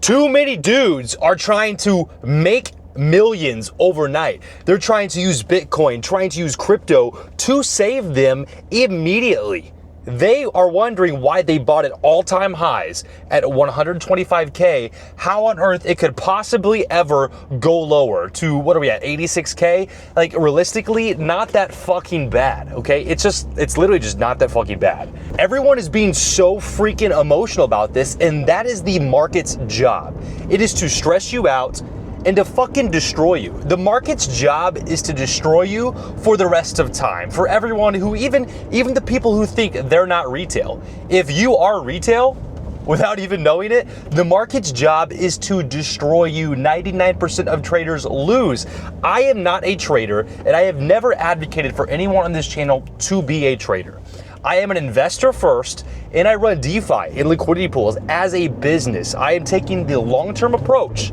Too many dudes are trying to make millions overnight. They're trying to use Bitcoin, trying to use crypto to save them immediately. They are wondering why they bought at all-time highs at 125K, how on earth it could possibly ever go lower to, what are we at, 86K? Like, realistically, not that fucking bad, okay? It's literally just not that fucking bad. Everyone is being so freaking emotional about this, and that is the market's job. It is to stress you out and to fucking destroy you. The market's job is to destroy you for the rest of time. For everyone who, even the people who think they're not retail. If you are retail, without even knowing it, the market's job is to destroy you. 99% of traders lose. I am not a trader, and I have never advocated for anyone on this channel to be a trader. I am an investor first, and I run DeFi and liquidity pools as a business. I am taking the long-term approach.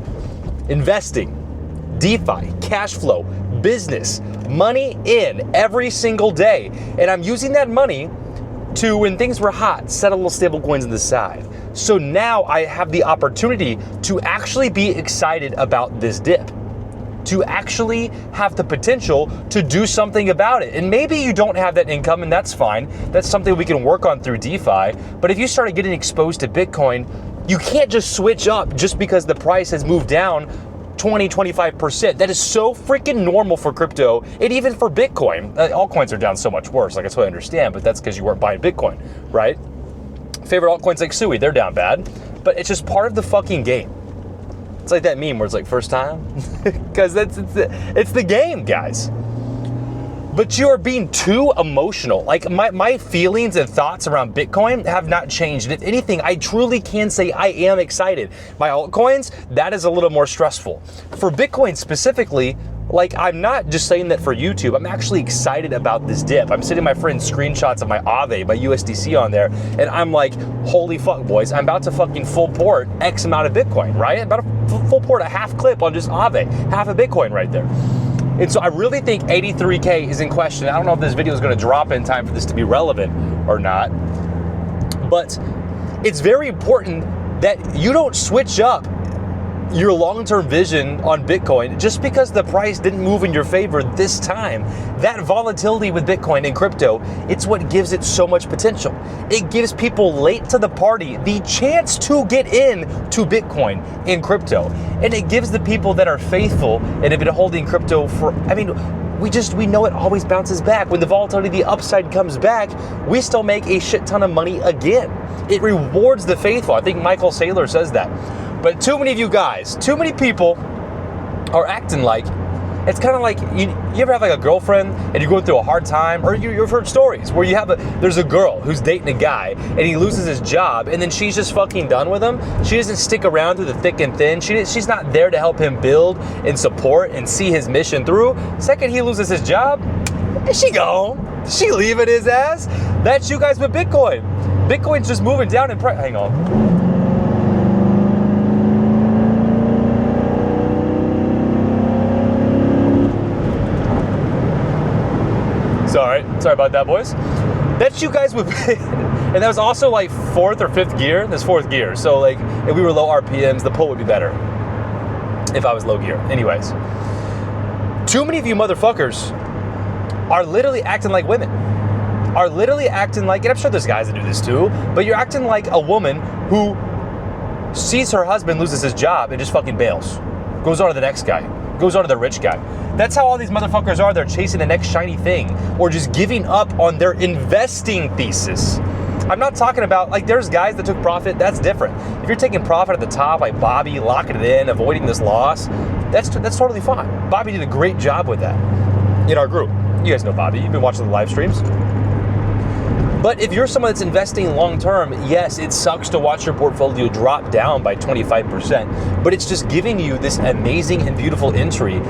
Investing, DeFi, cash flow, business, money in every single day. And I'm using that money to, when things were hot, set a little stable coins on the side. So now I have the opportunity to actually be excited about this dip, to actually have the potential to do something about it. And maybe you don't have that income, and that's fine. That's something we can work on through DeFi. But if you started getting exposed to Bitcoin, you can't just switch up just because the price has moved down 20-25%. That is so freaking normal for crypto and even for Bitcoin. Altcoins are down so much worse, like I totally understand, but that's because you weren't buying Bitcoin, right? Favorite altcoins like Sui, they're down bad, but it's just part of the fucking game. It's like that meme where it's like first time, because it's the game, guys. But you are being too emotional. Like my feelings and thoughts around Bitcoin have not changed. And if anything, I truly can say I am excited. My altcoins, that is a little more stressful. For Bitcoin specifically, like, I'm not just saying that for YouTube. I'm actually excited about this dip. I'm sending my friends screenshots of my Aave, my USDC on there, and I'm like, holy fuck, boys, I'm about to fucking full port X amount of Bitcoin, right? About to full port a half clip on just Aave, half a Bitcoin right there. And so I really think 83K is in question. I don't know if this video is going to drop in time for this to be relevant or not, but it's very important that you don't switch up your long-term vision on Bitcoin just because the price didn't move in your favor this time. That volatility with Bitcoin and crypto, it's what gives it so much potential. It gives people late to the party the chance to get in to Bitcoin and crypto. And it gives the people that are faithful and have been holding crypto for, we know it always bounces back. When the volatility, the upside comes back, we still make a shit ton of money again. It rewards the faithful. I think Michael Saylor says that. But too many of you guys, too many people are acting like, it's kind of like, you ever have like a girlfriend and you're going through a hard time, or you've heard stories where there's a girl who's dating a guy and he loses his job and then she's just fucking done with him. She doesn't stick around through the thick and thin. She's not there to help him build and support and see his mission through. Second he loses his job, she gone. She leaving his ass. That's you guys with Bitcoin. Bitcoin's just moving down in price. Hang on. Sorry about that, boys. That's you guys with, and that was also like fourth or fifth gear. That's fourth gear. So like, if we were low RPMs, the pull would be better if I was low gear. Anyways, too many of you motherfuckers are literally acting like women. Are literally acting like, and I'm sure there's guys that do this too, but you're acting like a woman who sees her husband loses his job and just fucking bails. Goes on to the next guy. Goes on to the rich guy. That's how all these motherfuckers are. They're chasing the next shiny thing or just giving up on their investing thesis. I'm not talking about, like, there's guys that took profit. That's different. If you're taking profit at the top, like Bobby, locking it in, avoiding this loss, that's totally fine. Bobby did a great job with that in our group. You guys know Bobby. You've been watching the live streams. But if you're someone that's investing long-term, yes, it sucks to watch your portfolio drop down by 25%, but it's just giving you this amazing and beautiful entry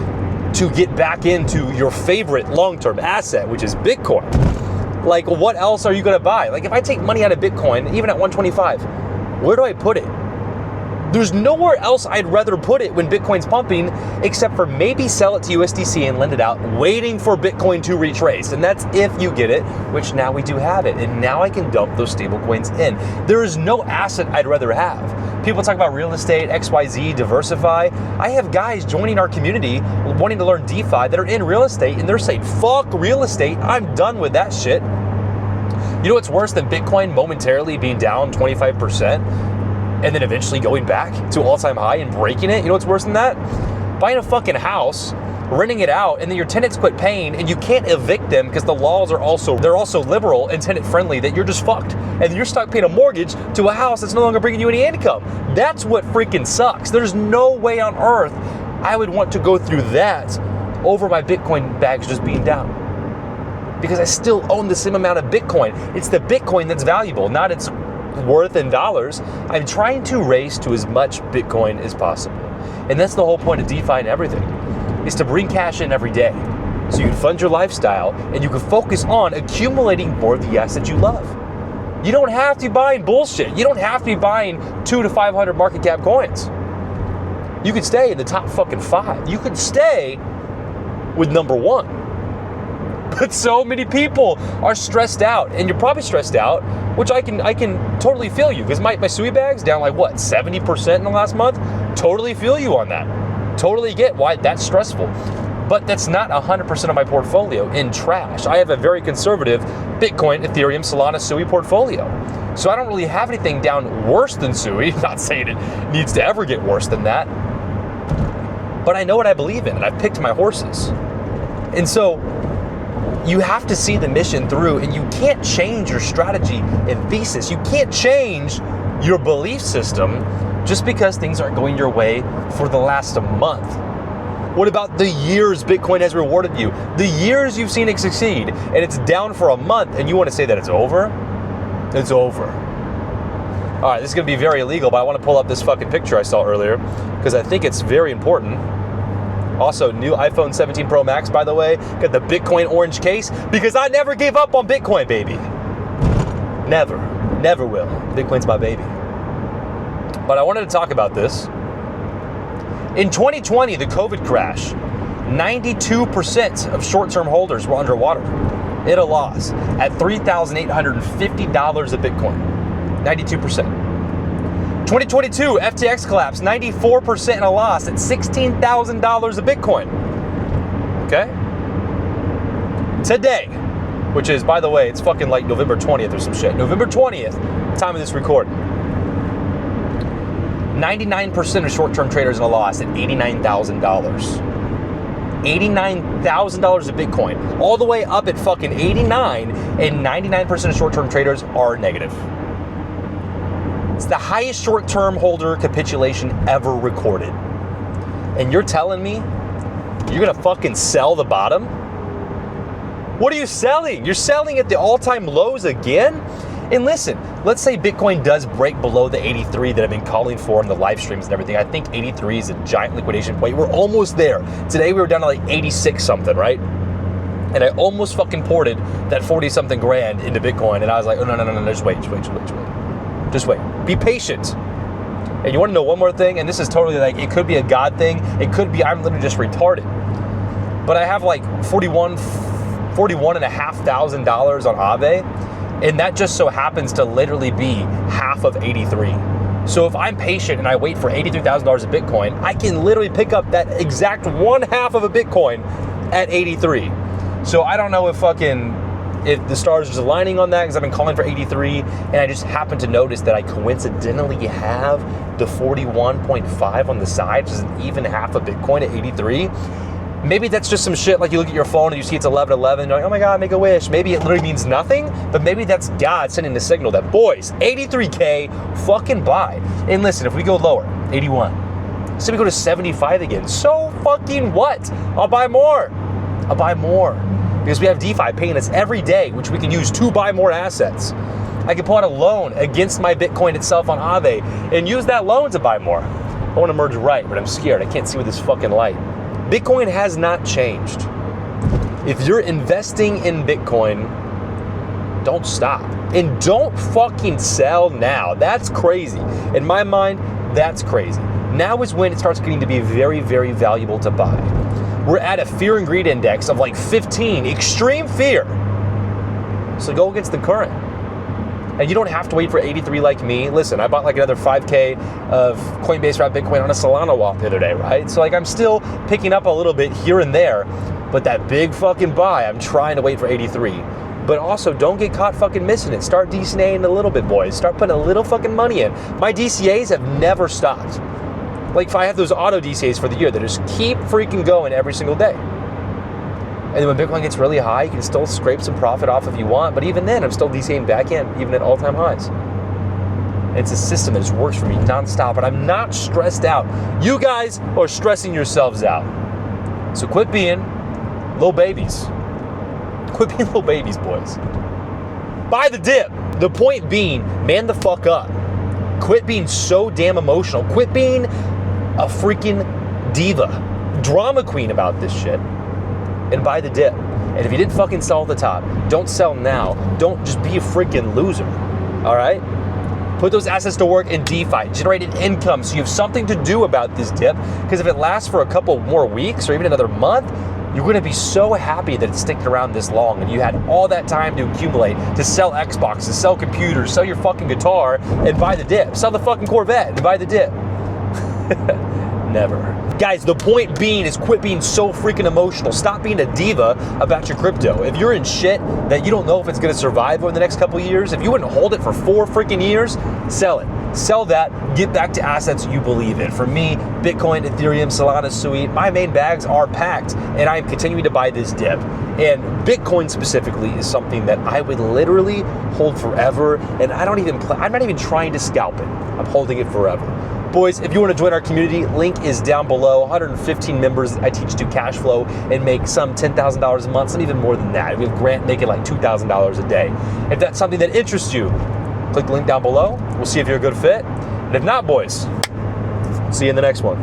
to get back into your favorite long-term asset, which is Bitcoin. Like, what else are you gonna buy? Like, if I take money out of Bitcoin, even at 125, where do I put it? There's nowhere else I'd rather put it when Bitcoin's pumping, except for maybe sell it to USDC and lend it out, waiting for Bitcoin to retrace. And that's if you get it, which now we do have it. And now I can dump those stable coins in. There is no asset I'd rather have. People talk about real estate, XYZ, diversify. I have guys joining our community wanting to learn DeFi that are in real estate, and they're saying, fuck real estate, I'm done with that shit. You know what's worse than Bitcoin momentarily being down 25%? And then eventually going back to all-time high and breaking it? You know what's worse than that? Buying a fucking house, renting it out, and then your tenants quit paying, and you can't evict them because the laws are also liberal and tenant friendly, that you're just fucked. And you're stuck paying a mortgage to a house that's no longer bringing you any income. That's what freaking sucks. There's no way on earth I would want to go through that over my Bitcoin bags just being down. Because I still own the same amount of Bitcoin. It's the Bitcoin that's valuable, not its worth in dollars. I'm trying to race to as much Bitcoin as possible. And that's the whole point of DeFi and everything, is to bring cash in every day so you can fund your lifestyle and you can focus on accumulating more of the assets you love. You don't have to be buying bullshit. You don't have to be buying 200 to 500 market cap coins. You could stay in the top fucking 5. You could stay with number 1. But so many people are stressed out, and you're probably stressed out, which I can totally feel you, because my Sui bag's down like what, 70% in the last month? Totally feel you on that. Totally get why that's stressful. But that's not 100% of my portfolio in trash. I have a very conservative Bitcoin, Ethereum, Solana, Sui portfolio. So I don't really have anything down worse than Sui. Not saying it needs to ever get worse than that. But I know what I believe in, and I've picked my horses. And so you have to see the mission through, and you can't change your strategy and thesis. You can't change your belief system just because things aren't going your way for the last month. What about the years Bitcoin has rewarded you? The years you've seen it succeed, and it's down for a month, and you want to say that it's over? It's over. All right, this is going to be very illegal, but I want to pull up this fucking picture I saw earlier because I think it's very important. Also, new iPhone 17 Pro Max, by the way. Got the Bitcoin orange case because I never gave up on Bitcoin, baby. Never. Never will. Bitcoin's my baby. But I wanted to talk about this. In 2020, the COVID crash, 92% of short-term holders were underwater. It a loss at $3,850 a Bitcoin. 92%. 2022, FTX collapse, 94% in a loss at $16,000 a Bitcoin. Okay? Today, which is, by the way, it's fucking like November 20th or some shit. November 20th, time of this recording. 99% of short-term traders in a loss at $89,000. $89,000 a Bitcoin. All the way up at fucking 89, and 99% of short-term traders are negative. It's the highest short-term holder capitulation ever recorded. And you're telling me you're gonna fucking sell the bottom? What are you selling? You're selling at the all-time lows again? And listen, let's say Bitcoin does break below the 83 that I've been calling for in the live streams and everything. I think 83 is a giant liquidation point. We're almost there. Today we were down to like 86 something, right? And I almost fucking ported that 40 something grand into Bitcoin, and I was like, oh no, just wait. Just wait. Be patient. And you want to know one more thing? And this is totally like, it could be a God thing. It could be I'm literally just retarded. But I have like $41,500 on Aave. And that just so happens to literally be half of 83. So if I'm patient and I wait for $83,000 of Bitcoin, I can literally pick up that exact one half of a Bitcoin at 83. So I don't know if the stars are just aligning on that, because I've been calling for 83, and I just happened to notice that I coincidentally have the 41.5 on the side, which is an even half of Bitcoin at 83. Maybe that's just some shit, like you look at your phone and you see it's 11:11, you're like, oh my God, make a wish. Maybe it literally means nothing, but maybe that's God sending the signal that, boys, 83K, fucking buy. And listen, if we go lower, 81, so we go to 75 again, so fucking what? I'll buy more. Because we have DeFi paying us every day, which we can use to buy more assets. I can pull out a loan against my Bitcoin itself on Aave and use that loan to buy more. I want to merge right, but I'm scared. I can't see with this fucking light. Bitcoin has not changed. If you're investing in Bitcoin, don't stop. And don't fucking sell now. That's crazy. In my mind, That's crazy. Now is when it starts getting to be very, very valuable to buy. We're at a fear and greed index of like 15, extreme fear. So go against the current. And you don't have to wait for 83 like me. Listen, I bought like another 5K of Coinbase wrapped Bitcoin on a Solana walk the other day, right? So like I'm still picking up a little bit here and there, but that big fucking buy, I'm trying to wait for 83. But also, don't get caught fucking missing it. Start DCAing a little bit, boys. Start putting a little fucking money in. My DCAs have never stopped. Like if I have those auto DCAs for the year, they just keep freaking going every single day. And then when Bitcoin gets really high, you can still scrape some profit off if you want. But even then, I'm still DCAing back in, even at all-time highs. And it's a system that just works for me nonstop, and I'm not stressed out. You guys are stressing yourselves out. So quit being little babies. Quit being little babies, boys. Buy the dip. The point being, man the fuck up. Quit being so damn emotional. Quit being a freaking diva, drama queen about this shit, and buy the dip. And if you didn't fucking sell at the top, don't sell now. Don't just be a freaking loser, all right? Put those assets to work in DeFi. Generate an income so you have something to do about this dip, because if it lasts for a couple more weeks or even another month, you're gonna be so happy that it's sticking around this long and you had all that time to accumulate to sell Xboxes, sell computers, sell your fucking guitar, and buy the dip. Sell the fucking Corvette and buy the dip. Never. Guys, the point being is quit being so freaking emotional. Stop being a diva about your crypto. If you're in shit that you don't know if it's gonna survive over the next couple years, if you wouldn't hold it for 4 freaking years, sell it. Sell that, get back to assets you believe in. For me, Bitcoin, Ethereum, Solana, Sui, my main bags are packed, and I am continuing to buy this dip. And Bitcoin specifically is something that I would literally hold forever, and I'm not even trying to scalp it. I'm holding it forever. Boys, if you want to join our community, link is down below. 115 members. I teach do cash flow and make some $10,000 a month, some even more than that. We have Grant making like $2,000 a day. If that's something that interests you, click the link down below. We'll see if you're a good fit. And if not, boys, see you in the next one.